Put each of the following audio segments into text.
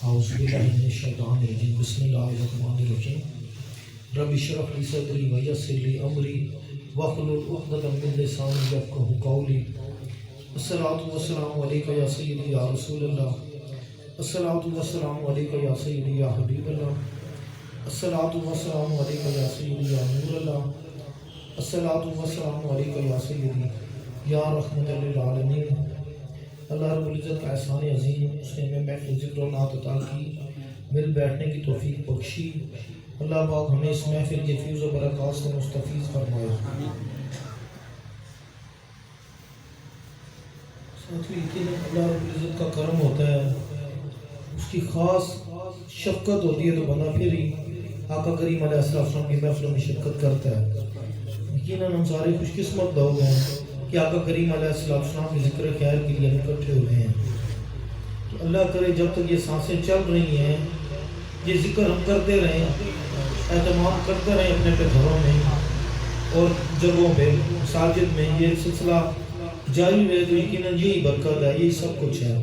اعوذ باللہ من الشیطان الرجیم بسم اللہ الرحمن الرحیم رب اشرح لی صدری ویسر لی امری واحلل عقدۃ من لسانی یفقهوا قولی الصلاۃ والسلام علیک یا سیدی یا رسول اللہ الصلاۃ والسلام علیک یا سیدی یا حبیب اللہ الصلاۃ والسلام علیک یا سیدی یا نور اللہ الصلاۃ والسلام علیک یا سیدی یا رحمت للعالمین۔ اللہ رب العزت کا احسان عظیم، اس نے ہمیں محفل ذکر و نعت عطا کی، مل بیٹھنے کی توفیق بخشی۔ اللہ پاک ہمیں اس محفل کے فیض و برکات سے مستفیض فرمائے۔ ساتھی یقیناً اللہ رب العزت کا کرم ہوتا ہے، اس کی خاص شفقت ہوتی ہے تو بندہ پھر ہی آقا کریم علیہ السلام کی محفلوں میں شرکت کرتا ہے۔ یقیناً ہم سارے خوش قسمت لوگ ہیں کہ آقا کریم علیہ السلام کے ذکر خیر کے لیے اکٹھے ہوئے ہیں۔ تو اللہ کرے جب تک یہ سانسیں چل رہی ہیں یہ ذکر ہم کرتے رہیں، اہتمام کرتے رہیں اپنے اپنے گھروں میں اور جگہوں پہ، مساجد میں، یہ سلسلہ جاری رہے تو یقیناً یہی برکت ہے، یہی سب کچھ ہے۔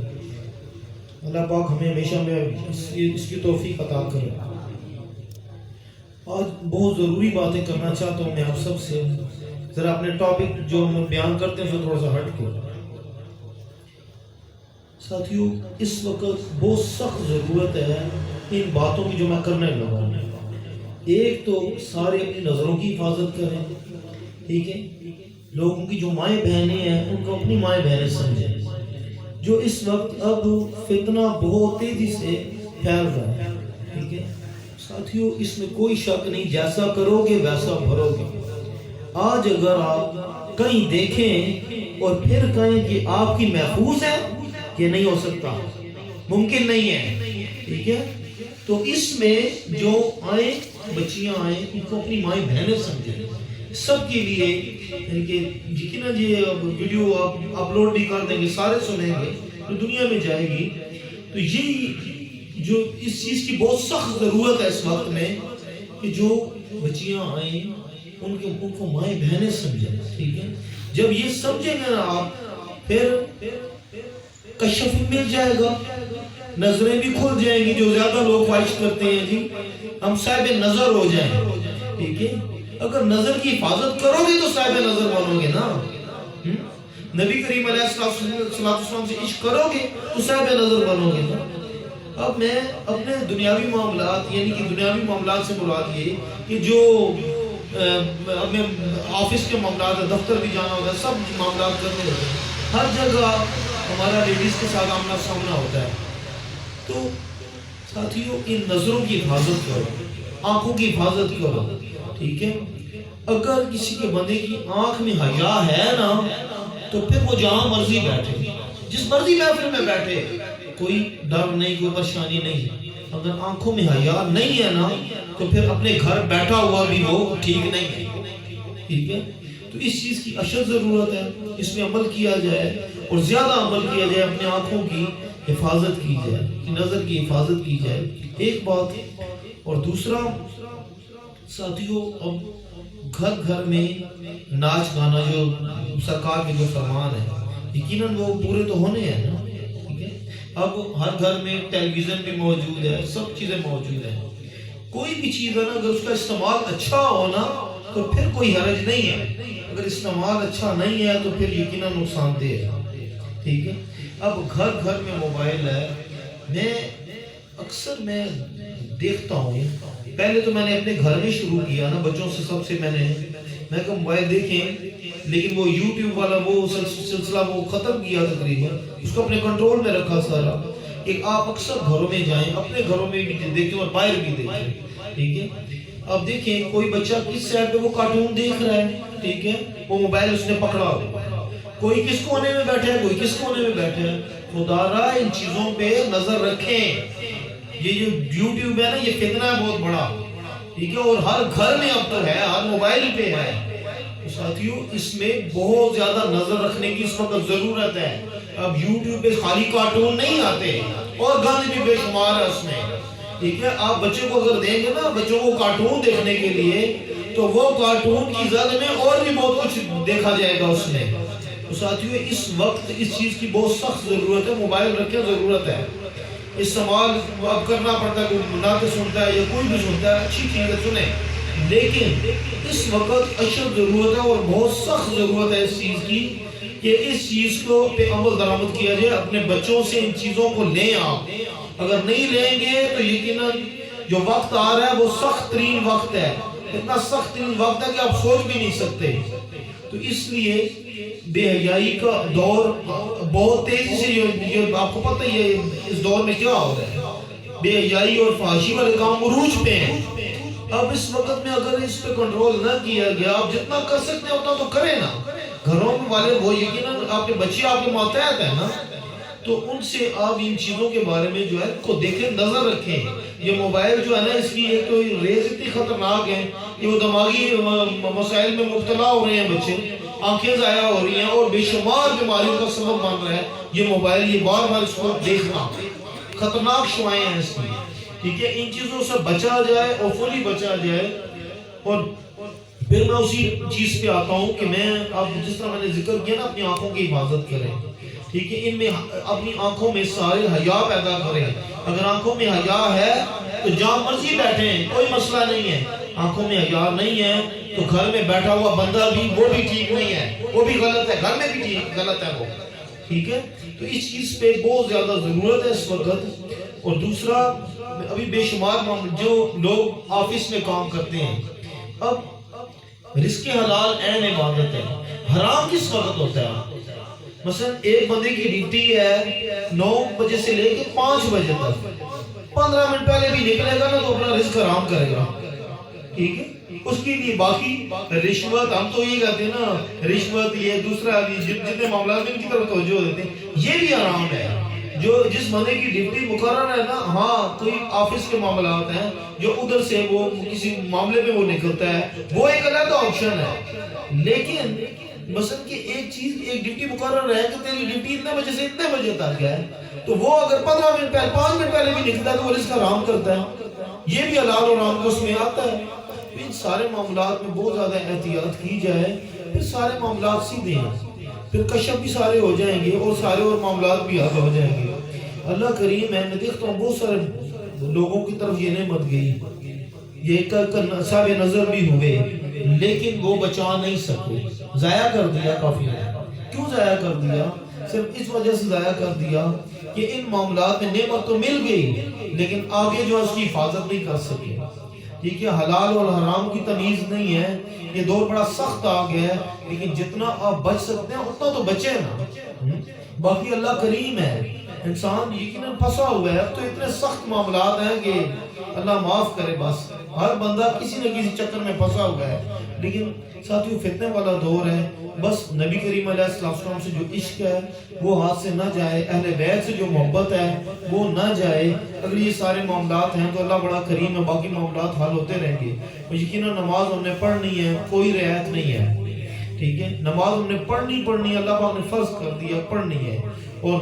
اللہ پاک ہمیں ہمیشہ میں اس کی توفیق عطا کرے۔ آج بہت ضروری باتیں کرنا چاہتا ہوں میں آپ سب سے، ذرا اپنے ٹاپک جو ہم بیان کرتے ہیں تھوڑا سا ہٹ کے۔ ساتھیوں اس وقت بہت سخت ضرورت ہے ان باتوں کی جو میں کرنے لگا ہوں۔ ایک تو سارے اپنی نظروں کی حفاظت کریں، ٹھیک ہے، لوگوں کی جو مائیں بہنیں ہیں ان کو اپنی مائیں بہنیں سمجھیں۔ جو اس وقت اب فتنہ بہت تیزی سے پھیل رہا ہے، ٹھیک ہے ساتھیوں، اس میں کوئی شک نہیں، جیسا کرو گے ویسا بھرو گے۔ آج اگر آپ کہیں دیکھیں اور پھر کہیں کہ آپ کی محفوظ ہے، یہ نہیں ہو سکتا، ممکن نہیں ہے، ٹھیک ہے۔ تو اس میں جو آئیں بچیاں آئیں ان کو اپنی مائیں بہنیں سمجھیں، سب کے لیے، یعنی کہ یقیناً یہ ویڈیو آپ اپلوڈ بھی کر دیں گے، سارے سنیں گے تو دنیا میں جائے گی۔ تو یہ جو اس چیز کی بہت سخت ضرورت ہے اس وقت میں کہ جو بچیاں آئیں ان کو مائیں بہنیں سمجھیں، ٹھیک ہے۔ جب یہ سمجھیں گے نا آپ، پھر کشف مل جائے گا، نظریں بھی کھل جائیں گی۔ جو زیادہ لوگ خواہش کرتے ہیں جی ہم صاحب نظر ہو جائیں، ٹھیک ہے۔ اگر نظر کی حفاظت کرو گے تو صاحب نظر بنو گے نا۔ نبی کریم علیہ السلام سے عشق کرو گے تو صاحب نظر بنو گے نا۔ اب میں اپنے دنیاوی معاملات، یعنی کہ دنیاوی معاملات سے مراد یہ کہ جو ہمیں آفس کے معاملات ہے، دفتر بھی جانا ہوتا ہے، سب معاملات کرنے ہوتے ہیں، ہر جگہ ہمارا لیڈیز کے ساتھ آمنا سامنا ہوتا ہے۔ تو ساتھیوں ان نظروں کی حفاظت کرو، آنکھوں کی حفاظت کرو، ٹھیک ہے۔ اگر کسی کے بندے کی آنکھ میں حیا ہے نا تو پھر وہ جہاں مرضی بیٹھے، جس مرضی محفل میں بیٹھے، کوئی ڈر نہیں، کوئی پریشانی نہیں۔ اگر آنکھوں میں حیا نہیں ہے نا تو پھر اپنے گھر بیٹھا ہوا بھی وہ ٹھیک نہیں ہے، ٹھیک ہے۔ تو اس چیز کی اشد ضرورت ہے، اس میں عمل کیا جائے اور زیادہ عمل کیا جائے، اپنے آنکھوں کی حفاظت کی جائے، نظر کی حفاظت کی جائے، ایک بات۔ اور دوسرا ساتھیوں، اب گھر گھر میں ناچ گانا جو سرکار کے جو فرمان ہے یقیناً وہ پورے تو ہونے ہیں نا، ٹھیک ہے۔ اب ہر گھر میں ٹیلی ویژن بھی موجود ہے، سب چیزیں موجود ہیں۔ کوئی بھی چیز ہے نا اگر اس کا استعمال اچھا ہونا تو پھر کوئی حرج نہیں ہے، اگر استعمال اچھا نہیں ہے تو پھر یقیناً نقصان دہ ہے، ٹھیک ہے۔ اب گھر گھر میں موبائل ہے، میں اکثر میں دیکھتا ہوں، پہلے تو میں نے اپنے گھر میں شروع کیا نا، بچوں سے سب سے میں کہا موبائل دیکھیں، لیکن وہ یوٹیوب والا وہ سلسلہ وہ ختم کیا تقریباً، اس کو اپنے کنٹرول میں رکھا سارا۔ کہ آپ اکثر گھروں میں جائیں، اپنے گھروں میں بھی دیکھیں اور باہر بھی دیکھیں، ٹھیک ہے۔ اب دیکھیں کوئی بچہ کس سائڈ پہ وہ کارٹون دیکھ رہا ہے، ٹھیک ہے، وہ موبائل اس نے پکڑا، کوئی کس کونے میں بیٹھے ہے، کوئی کس کونے میں بیٹھے ہے۔ خدا را ان چیزوں پہ نظر رکھیں۔ یہ جو یوٹیوب ہے نا یہ فتنہ ہے بہت بڑا، ٹھیک ہے، اور ہر گھر میں اب تو ہے، ہر موبائل پہ ہے۔ ساتھیوں اس میں بہت زیادہ نظر رکھنے کی اس وقت ضرورت ہے۔ اب یوٹیوب پہ خالی کارٹون نہیں آتے اور گانے بھی بے شمار ہے اس میں، ٹھیک ہے۔ آپ بچوں کو اگر دیں گے نا بچوں کو کارٹون دیکھنے کے لیے تو وہ کارٹون کی زد میں اور بھی بہت کچھ دیکھا جائے گا اس میں۔ تو ساتھیوں اس وقت اس چیز کی بہت سخت ضرورت ہے، موبائل رکھیں ضرورت ہے۔ استعمال اب کرنا پڑتا ہے، کوئی نعت سنتا ہے یا کوئی بھی سنتا ہے، اچھی چیز ہے سنیں، لیکن اس وقت اشد ضرورت ہے اور بہت سخت ضرورت ہے اس چیز کی کہ اس چیز کو پہ عمل درآمد کیا جائے. اپنے بچوں سے ان چیزوں کو لیں آپ. اگر نہیں لیں گے تو یقیناً جو وقت آ رہا ہے وہ سخت ترین وقت ہے، اتنا سخت ترین وقت ہے کہ آپ سوچ بھی نہیں سکتے. تو اس لیے بے حیائی کا دور بہت تیزی سے جو آپ کو پتہ ہی ہے اس دور میں کیا ہو رہا ہے، بے حیائی اور فحاشی والے کام عروج پہ ہیں. اب اس وقت میں اگر اس پہ کنٹرول نہ کیا گیا، آپ جتنا کر سکتے ہیں اتنا تو کریں نا. گھروں میں والے وہ یقیناً آپ کے بچے آپ کے ماتحت ہیں نا، تو ان سے آپ ان چیزوں کے بارے میں جو ہے کو دیکھیں، نظر رکھیں. یہ موبائل جو ہے نا اس کی ایک تو ریز اتنی خطرناک ہے کہ وہ دماغی مسائل میں مبتلا ہو رہے ہیں بچے، آنکھیں ضائع ہو رہی ہیں اور بے شمار بیماریوں کا سبب بن رہا ہے یہ موبائل. یہ بار بار اس کو دیکھنا خطرناک شعائیں ہیں اس کی. ٹھیک ہے، ان چیزوں سے بچا جائے اور فلی بچا جائے. اور پھر میں اسی چیز پہ آتا ہوں کہ میں اب جس طرح میں نے ذکر کیا نا، اپنی آنکھوں کی حفاظت کریں. ٹھیک ہے، ان میں اپنی آنکھوں میں سارے حیا پیدا کریں. اگر آنکھوں میں حیا ہے تو جہاں مرضی بیٹھیں، کوئی مسئلہ نہیں ہے. آنکھوں میں حیا نہیں ہے تو گھر میں بیٹھا ہوا بندہ بھی وہ بھی ٹھیک نہیں ہے، وہ بھی غلط ہے، گھر میں بھی ٹھیک غلط ہے وہ. ٹھیک ہے، تو اس چیز پہ بہت زیادہ ضرورت ہے اس وقت. اور دوسرا، ابھی بے شمار جو لوگ آفس میں کام کرتے ہیں، اب رزق حلال عین عبادت ہے. حرام کس وقت ہوتا ہے؟ مثلا ایک بندے کی ڈیوٹی ہے 9 بجے سے لے کے 5 بجے تک، 15 منٹ پہلے بھی نکلے گا نا تو اپنا رزق حرام کرے گا. ٹھیک ہے، اس کے لیے باقی رشوت، ہم تو یہ کہتے ہیں نا رشوت، یہ دوسرا جتنے معاملات میں ان کی طرف توجہ دیتے ہیں، یہ بھی حرام ہے. جو جس بندے کی ڈیوٹی مقرر ہے نا، ہاں کوئی آفس کے معاملات ہیں جو ادھر سے وہ کسی معاملے میں وہ نکلتا ہے، وہ ایک علیحدہ آپشن ہے. لیکن مثلا کہ ایک چیز، ایک ڈیوٹی مقرر ہے کہ تیری ڈیوٹی اتنے بجے سے اتنے بجے تک ہے، تو وہ اگر 15 منٹ پہلے 5 منٹ پہلے بھی نکلتا ہے تو وہ رزق حرام کرتا ہے. یہ بھی حلال اور حرام کو اس میں آتا ہے. ان سارے معاملات میں بہت زیادہ احتیاط کی جائے، پھر سارے معاملات سیدھے ہیں، پھر کشف بھی سارے ہو جائیں گے اور سارے اور معاملات بھی حل ہو جائیں گے. اللہ کریم ہے، میں دیکھتا ہوں بہت سارے لوگوں کی طرف یہ نعمت گئی، یہ صاحب نظر بھی ہوئے، لیکن وہ بچا نہیں سکے، ضائع کر دیا. کافی کیوں ضائع کر دیا؟ صرف اس وجہ سے ضائع کر دیا کہ ان معاملات میں نعمت تو مل گئی لیکن آگے جو اس کی حفاظت نہیں کر سکے. ٹھیک ہے، حلال اور حرام کی تمیز نہیں ہے. یہ دور بڑا سخت آ گیا ہے، لیکن جتنا آپ بچ سکتے ہیں اتنا تو بچے نا. باقی اللہ کریم ہے، انسان یقیناً پھنسا ہوا ہے. اب تو اتنے سخت معاملات ہیں کہ اللہ معاف کرے. بس ہر بندہ کسی نہ کسی چکر میں پھنسا ہوا ہے. لیکن ساتھیوں فتنے والا دور ہے. بس نبی کریم علیہ السلام سے جو عشق ہے وہ ہاتھ سے نہ جائے، اہل بیت سے جو محبت ہے وہ نہ جائے. اگر یہ سارے معاملات ہیں تو اللہ بڑا کریم ہے، باقی معاملات حل ہوتے رہیں گے. یقیناً نماز ہم نے پڑھنی ہے، کوئی رعایت نہیں ہے. ٹھیک ہے، نماز ہم نے پڑھنی ہے، اللہ پاک نے فرض کر دیا پڑھنی ہے. اور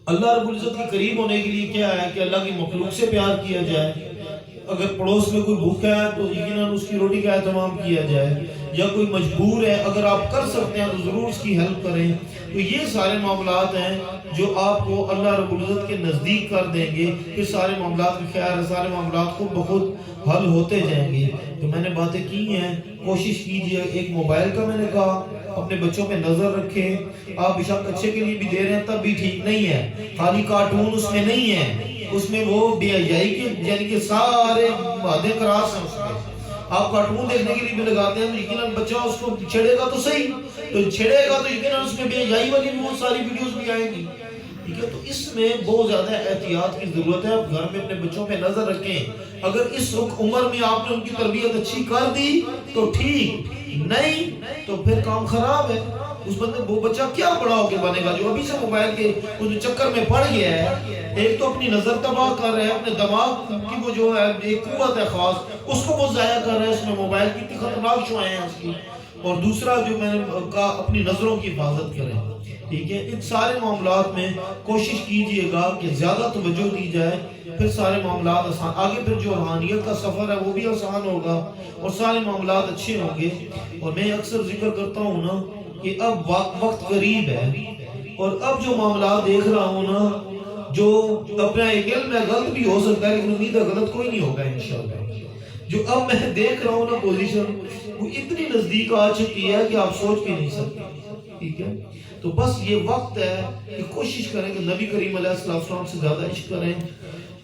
اللہ رب العزت کے قریب ہونے کے لیے کیا ہے کہ اللہ کی مخلوق سے پیار کیا جائے. اگر پڑوس میں کوئی بھوکا ہے تو یقیناً اس کی روٹی کا اہتمام کیا جائے، یا کوئی مجبور ہے اگر آپ کر سکتے ہیں تو ضرور اس کی ہیلپ کریں. تو یہ سارے معاملات ہیں جو آپ کو اللہ رب العزت کے نزدیک کر دیں گے. پھر سارے معاملات کی خیر ہے، سارے معاملات خود بخود حل ہوتے جائیں گے. تو میں نے باتیں کی ہیں، کوشش کیجئے. ایک موبائل کا میں نے کہا اپنے بچوں پہ نظر رکھیں. آپ بشک اچھے کے لیے بھی دے رہے ہیں تب بھی ٹھیک نہیں ہے. خالی کارٹون اس میں نہیں ہے، اس میں وہ بے حیائی کے یعنی کہ سارے وعدے کراس ہیں اس میں. آپ کارٹون دیکھنے کے لیے بھی لگاتے ہیں تو یقیناً بچہ اس کو چھڑے گا تو صحیح، تو چھڑے گا تو یقیناً اس میں بے حیائی والی بہت ساری ویڈیوز بھی آئیں گی. ٹھیک ہے، تو اس میں بہت زیادہ احتیاط کی ضرورت ہے. آپ گھر میں اپنے بچوں پہ نظر رکھیں. اگر اس عمر میں آپ نے ان کی تربیت اچھی کر دی تو ٹھیک، نہیں تو پھر کام خراب ہے. اس بندے وہ بچہ کیا بڑا ہو کے بنے گا جو ابھی سے موبائل کے اس چکر میں پڑ گیا ہے. ایک تو اپنی نظر تباہ کر رہے ہیں، اپنے دماغ کی وہ جو ہے ایک قوت ہے خاص اس کو وہ ضائع کر رہے ہیں. اس میں موبائل کی اتنی خطرناک شعائیں ہیں اس کی. اور دوسرا جو میں نے کہا اپنی نظروں کی حفاظت کریں. ٹھیک ہے، ان سارے معاملات میں کوشش کیجئے گا کہ زیادہ توجہ دی جائے، پھر سارے معاملات آسان. آگے پھر جو روحانیت کا سفر ہے وہ بھی آسان ہوگا اور سارے معاملات اچھے ہوں گے. اور میں اکثر ذکر کرتا ہوں نا کہ اب وقت قریب ہے، اور اب جو معاملات دیکھ رہا ہوں نا جو اپنا ایک علم ہے غلط بھی ہو سکتا ہے لیکن امید ہے غلط کوئی نہیں ہوگا انشاءاللہ. جو اب میں دیکھ رہا ہوں نا پوزیشن وہ اتنی نزدیک آ چکی ہے کہ آپ سوچ بھی نہیں سکتے. ٹھیک ہے تو بس یہ وقت ہے کہ کوشش کریں کہ نبی کریم علیہ السلام سے زیادہ عشق کریں,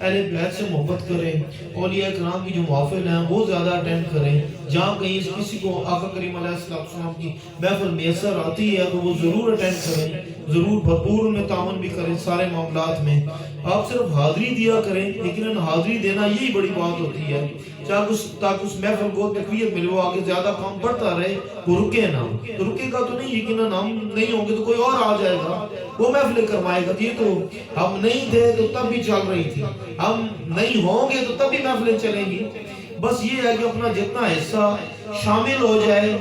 اہل بیت سے محبت کریں, اولیاء کرام کی جو محافل ہیں وہ زیادہ اٹینڈ کریں. جہاں کہیں کسی کو آقا کریم علیہ السلام کی محفل میسر آتی ہے تو وہ ضرور اٹینڈ کریں, ضرور بھرپور ان میں تعاون بھی کریں سارے معاملات میں. آپ صرف حاضری دیا کریں, لیکن حاضری دینا یہی بڑی بات ہوتی ہے تاکہ اس محفل کو تقویت ملے, وہ آگے زیادہ کام بڑھتا رہے, وہ رکے نہ. تو رکے گا تو نہیں, یقیناً ہم نہیں ہوں گے تو کوئی اور آ جائے گا وہ محفلیں کروائے گا. یہ تو ہم نہیں تھے تو تب بھی چل رہی تھی, ہم نہیں ہوں گے تو تب بھی محفلیں چلیں گی. بس یہ ہے کہ اپنا جتنا حصہ شامل ہو جائے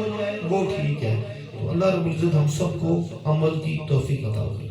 وہ ٹھیک ہے. تو اللہ رب العزت ہم سب کو عمل کی توفیق عطا کرے.